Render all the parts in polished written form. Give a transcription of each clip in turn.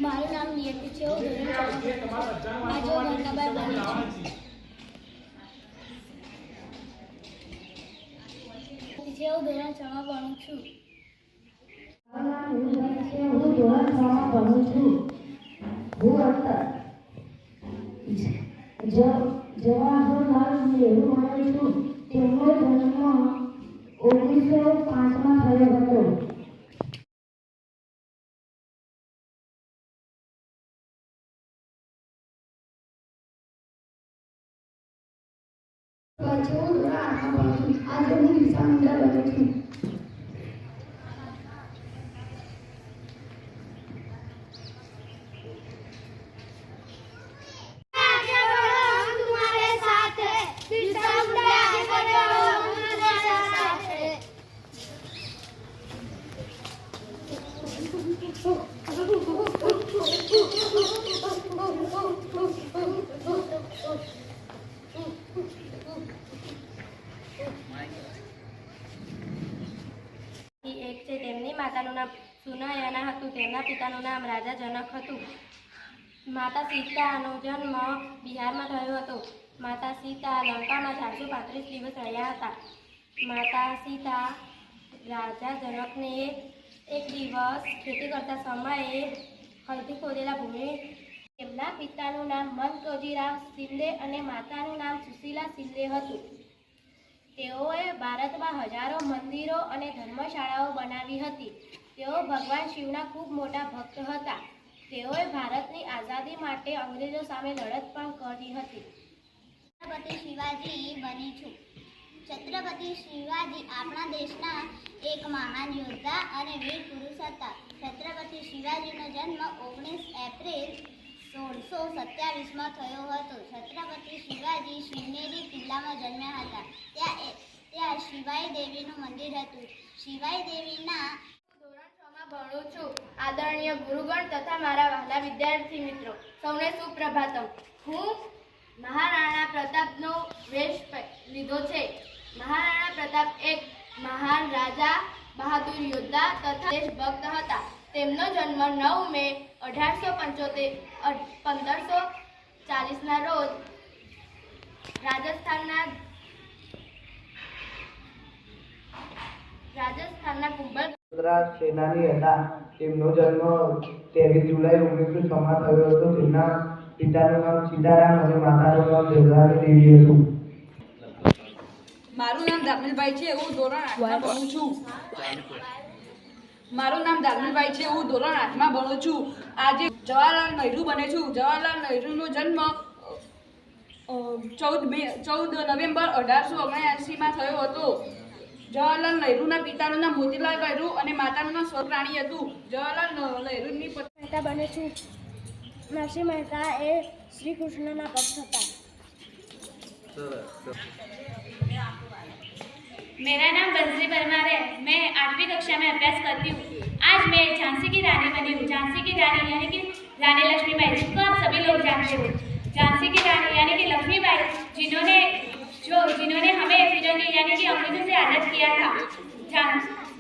મારું નામ નિયતિ છે. હું ધોરણ 4 માં ભણું છું. જવાહરલાલ નહેરુ માનું છું. તેમનો જન્મ 1905 થયો હતો. આજે હું દિશા મુંડા બનું છું. તેમની માતાનું નામ સુનયના હતું. તેમના પિતાનું નામ રાજા જનક હતું. માતા સીતાનો જન્મ બિહારમાં થયો હતો. માતા સીતા લંકામાં 435 દિવસ રહ્યા હતા. માતા સીતા રાજા જનકને એક દિવસ ખેતી કરતા સમયે હળથી ખોદેલા ભૂમિ. તેમના પિતાનું નામ મનકોજીરાવ શિંદે અને માતાનું નામ સુશીલા શિંદે હતું. તેઓએ ભારતમાં હજારો મંદિરો અને ધર્મશાળાઓ બનાવી હતી. તેઓ ભગવાન શિવના ખૂબ મોટા ભક્ત હતા. તેઓએ ભારતની આઝાદી માટે અંગ્રેજો સામે લડત પણ કરી હતી. છત્રપતિ શિવાજી બની છું. છત્રપતિ શિવાજી આપણા દેશના એક મહાન યોદ્ધા અને વીર પુરુષ હતા. છત્રપતિ શિવાજીનો જન્મ 19 એપ્રિલ 1627માં થયો હતો. છત્રપતિ શિવાજી શિવનેરી કિલ્લામાં જન્મ્યા હતા. ત્યાં શિવાઈ દેવીનું મંદિર હતું. શિવાઈ દેવીના ધોરણ 6 માં ભણું છું. આદરણીય ગુરુગણ તથા મારા વહાલા વિદ્યાર્થી મિત્રો, સૌને સુપ્રભાતમ. હું મહારાણા પ્રતાપનો વેશ લીધો છે. મહારાણા પ્રતાપ એક મહાન રાજા, બહાદુર યોદ્ધા તથા દેશભક્ત હતા. તેમનો જન્મ 9 મે 1540ના રોજ રાજસ્થાનના કુંભલ સેનાની હતા. તેમનો જન્મ 23 જુલાઈ 1906માં થયો હતો. તેમના પિતાનું નામ સીતારામ અને માતાનું નામ જગદાણી દેવી હતું. મારું નામ દામિલભાઈ છે. હું ધોરણ 8માં ભણું છું. મારું નામ દામિલભાઈ છે. હું ધોરણ 8માં ભણું છું. આજે જવાહરલાલ નહેરુ બને છું. જવાહરલાલ નહેરુનો જન્મ 14 નવેમ્બર 1879માં થયો હતો. જવાહરલાલ નહેરુના પિતાનું નામ મોતીલાલ નહેરુ અને માતાનું નામ સ્વર્ણરાણી હતું. જવાહરલાલ નહેરુની મહેતા બને છું. નરસિંહ મહેતા એ શ્રી કૃષ્ણના ભક્ત હતા. मेरा नाम बंसी परमार है. मैं 8वीं कक्षा में अभ्यास करती हूँ. आज मैं झांसी की रानी बनी हूँ. झांसी की रानी यानी कि रानी लक्ष्मीबाई, जिसको आप सभी लोग जानते हो. झांसी की रानी यानी कि लक्ष्मीबाई, जिन्होंने हमें तिरंगे यानी कि अंग्रेजों से आज़ाद किया था.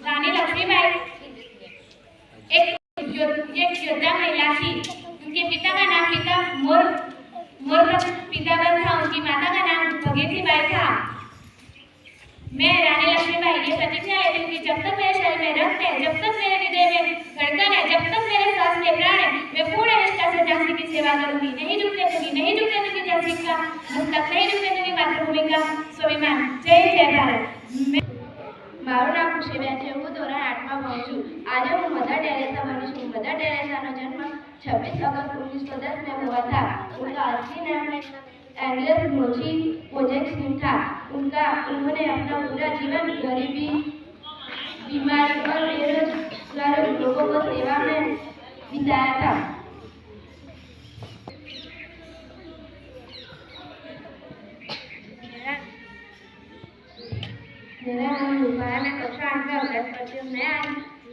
रानी लक्ष्मीबाई एक योद्धा महिला थी. उनके पिता का नाम मोर पिताबर था. उनकी माता का नाम भगीरथीबाई था. मैं रानी लक्ष्मीबाई ये प्रतिज्ञा लेती हूँ कि जब तक मेरे शरीर में रक्त है, जब तक मेरे हृदय में धड़कन है, जब तक मेरे सांस में प्राण है, मैं पूर्ण निष्ठा से झांसी की सेवा करूंगी. नहीं झुकने दूंगी झांसी का मुख तक, नहीं झुकने दूंगी मातृभूमि का स्वाभिमान. जय भारत. મારું નામ ખુશીબેન છે. હું ધોરણ 8માં ભણું છું. આજે હું મધર टेरेसा बनी છું. मदर टेरेसा નો જન્મ 26 अगस्त 1910 में हुआ था. उनका असली नाम एंगेल मोची ओजेक्सिन था. उन्होंने अपना पूरा जीवन गरीबी, बीमारी और बेरोजगार लोगों को सेवा में बिताया था. मेरा नाम रूपाया. मैं कक्षा 8 में अभ्यास करती हूँ. मैं आज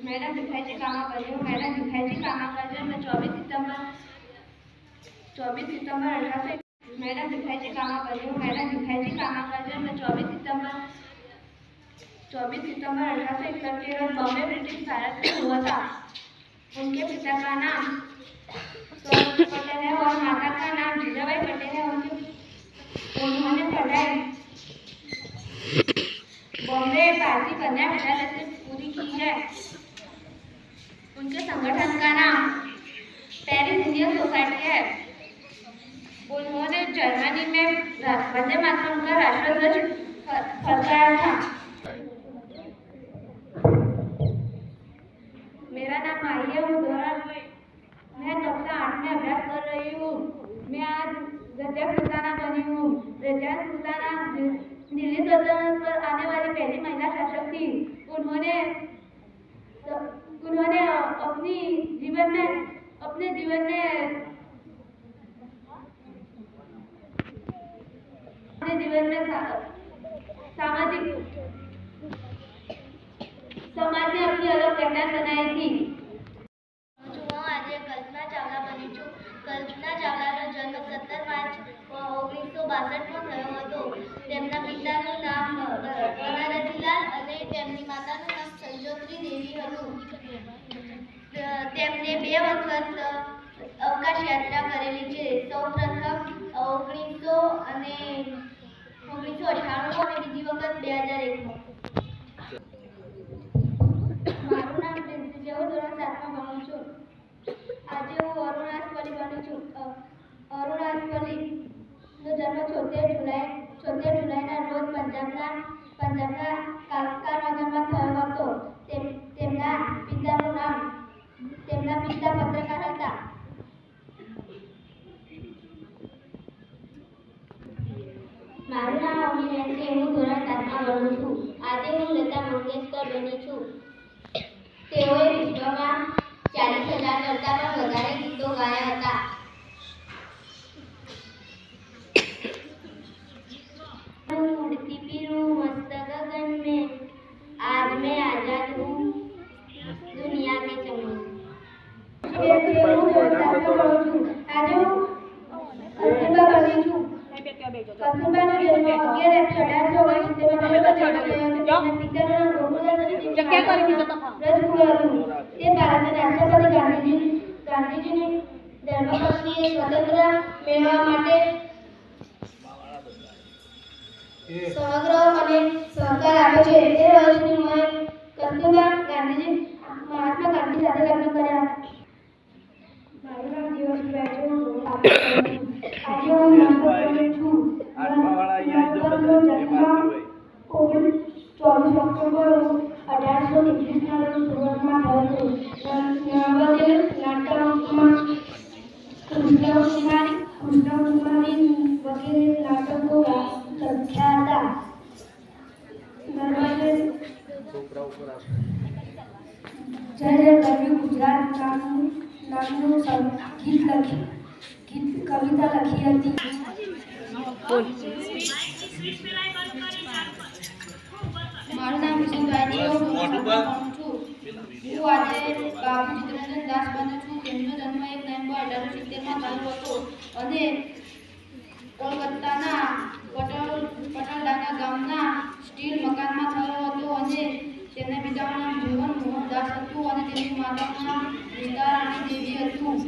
मैडम भिखाजी कामा कर रही हूँ. मैडम भिखाजी कामा का जन्म 24 सितंबर 1800. मैडम भिखाजी कामा कर रही हूँ. मैडम भिखाजी कामा का जन्म 24 सितंबर 1861 रोज बॉम्बे ब्रिटिश भारत में हुआ था. उनके पिता का नाम स्वरूप पटेल है और माता का नाम जीजाबाई पटेल है। उन्होंने पढ़ाई बॉम्बे भारतीय कन्या विद्यालय से पूरी की है। उनके संगठन का नाम पेरिस इंडियन सोसाइटी है। उन्होंने जर्मनी में वंदे मातरम का राष्ट्रध्वज फहराया था। मेरा नाम माही है। मैं कक्षा 8 में अभ्यास कर रही हूँ। मैं आज रजिया सुल्ताना बनी हूँ। रजिया सुल्ताना दिल्ली सल्तनत पर आने वाली पहली महिला शासक थी। उन्होंने अपने जीवन में समाज में अपनी अलग पहचान बनाई थी। હું આજે કલ્પના ચાવલા બની છું. કલ્પના ચાવલાનો જન્મ 17 માર્ચ 1962માં થયો હતો. તેમના પિતાનું નામ બનારસીલાલ અને તેમની માતાનું નામ સંજોત્રી દેવી હતું. તેમને 2 વખત અવકાશ યાત્રા કરેલી છે. સૌપ્રથમ 1998 અને બીજી વખત 2001માં. મારું નામ પ્રિન્સી છે. હું ધોરણ 7માં ભણું છું. આજે હું અરુણાસ પલી બની છું. અરુણાસ પલીનો જન્મ 76 જુલાઈના રોજ પંજાબના કાલકાનગરમાં થયો હતો. તેમના પિતા પત્રકાર હતા. મારું નામ અમીબેન છે. હું ધોરણ 7માં ભણું છું. આજે હું લતા મંગેશકર બની છું. તેઓએ વિશ્વમાં 40,000 કરતાં પણ વધારે ગીતો ગાયા હતા. उड़ती फिरूं मस्त गगन में, आज मैं आजाद हूँ दुनिया के चमन. આજે હું કસ્તુરબા બની છું. કસ્તુરબાનો જન્મ 11 એપ્રિલ 1819 તે ભારતના રાષ્ટ્રપતિ ગાંધીજીની ધર્મપત્નીએ સ્વતંત્ર મેળવવા માટે સહગ્રહ અને સહકાર આપ્યો છે. 13 વર્ષની ઉંમરે કસ્તુરબા ગાંધીજી મહાત્મા ગાંધી સાથે લગ્ન કર્યા હતા. મારું નામ દિવસભાઈ છે. આજે હું નાગપુર છું. નાગપુરનો જન્મ 24 ઓક્ટોબર 1831ના રોજ સુરતમાં થયો હતો. નર્મદે નાટકમાં કૃષ્ણકુમારી વગેરે નાટકો લખ્યા હતા. નર્મદે જય જય ગરવી ગુજરાત નામનું કવિતા લખી હતી. મારું નામ વિષ્ણુભાઈ છે. હું આજે બાબુ ચિત્તરંજન દાસ બન્યો છું. તેમનો જન્મ 1 નવેમ્બર 1870માં થયો હતો અને કોલકાતાના પટલડાંગા ગામના સ્ટીલ મકાનમાં થયો હતો અને તેમના પિતાનું નામ જીવન મોહન દાસ હતું અને તેમની માતાનું નામ રીતારાણી દેવી હતું.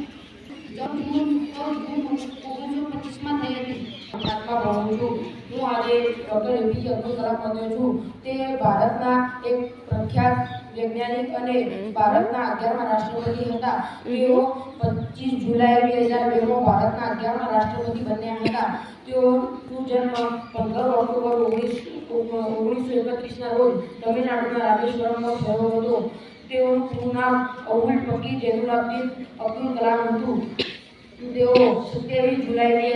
14 જૂન 1925માં થઈ હતી. હું આજે ડૉક્ટર એપીજે અબ્દુલ કલામ બન્યો છું. તે ભારતના એક પ્રખ્યાત વૈજ્ઞાનિક અને ભારતના 11મા રાષ્ટ્રપતિ હતા. તેઓ 25 જુલાઈ 2002માં ભારતના 11મા રાષ્ટ્રપતિ બન્યા હતા. તેઓનો જન્મ 15 ઓક્ટોબર 1931ના રોજ તમિલનાડુના રામેશ્વરમમાં થયો હતો. તેઓનું પૂરું નામ અબુલ ફકીર જૈનુલાબ્દીન અબ્દુલ કલામ હતું. તેઓ 27 જુલાઈ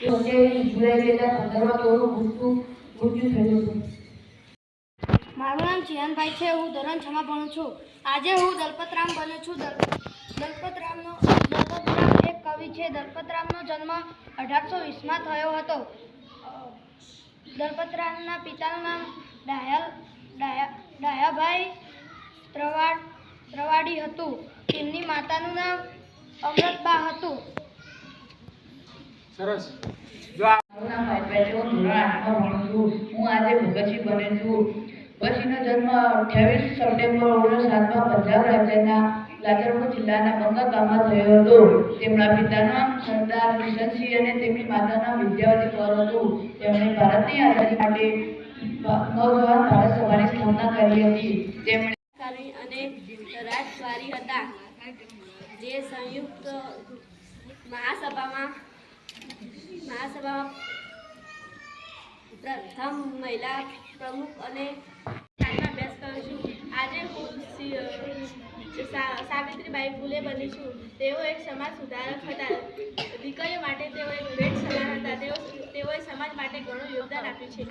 2015માં તેઓનું મૃત્યુ થયું હતું. મારું નામ ચિયાનભાઈ છે. હું ધોરણ 6માં ભણું છું. આજે હું દલપતરામ બન્યો છું. દલપતરામ એક કવિ છે. દલપતરામનો જન્મ 1820માં થયો હતો. દલપતરામના પિતાનું નામ ડાયાભાઈ ત્રવાડી હતું. તેમની માતાનું નામ અમૃતબા હતું. સરસ. મારું નામ ભાઈ છે. હું ધોરણ 8માં ભણું છું. હું આજે ભગતસિંહ બની છું. ભગતસિંહનો જન્મ 28 સપ્ટેમ્બર 1907માં પંજાબ રાજ્યના છોટાઉદેપુર જિલ્લાના બંગાળ ગામમાં થયો હતો. તેમના પિતાનું નામ સરદાર કિશનસિંહ અને તેમની માતાનું નામ વિદ્યાવતી કૌર હતું. તેમણે ભારતની આઝાદી માટે નવજવાન ભારત સભાની સ્થાપના કરી હતી. તેમણે અને રાજદ્વારી હતા, જે સંયુક્ત મહાસભામાં પ્રથમ મહિલા પ્રમુખ અને અભ્યાસ કરું છું. આજે હું સાવિત્રીબાઈ ફૂલે બની છું. તેઓ એક સમાજ સુધારક હતા. દીકરીઓ માટે તેઓ એક ભેટ સમાન હતા. તેઓએ સમાજ માટે ઘણું યોગદાન આપ્યું છે.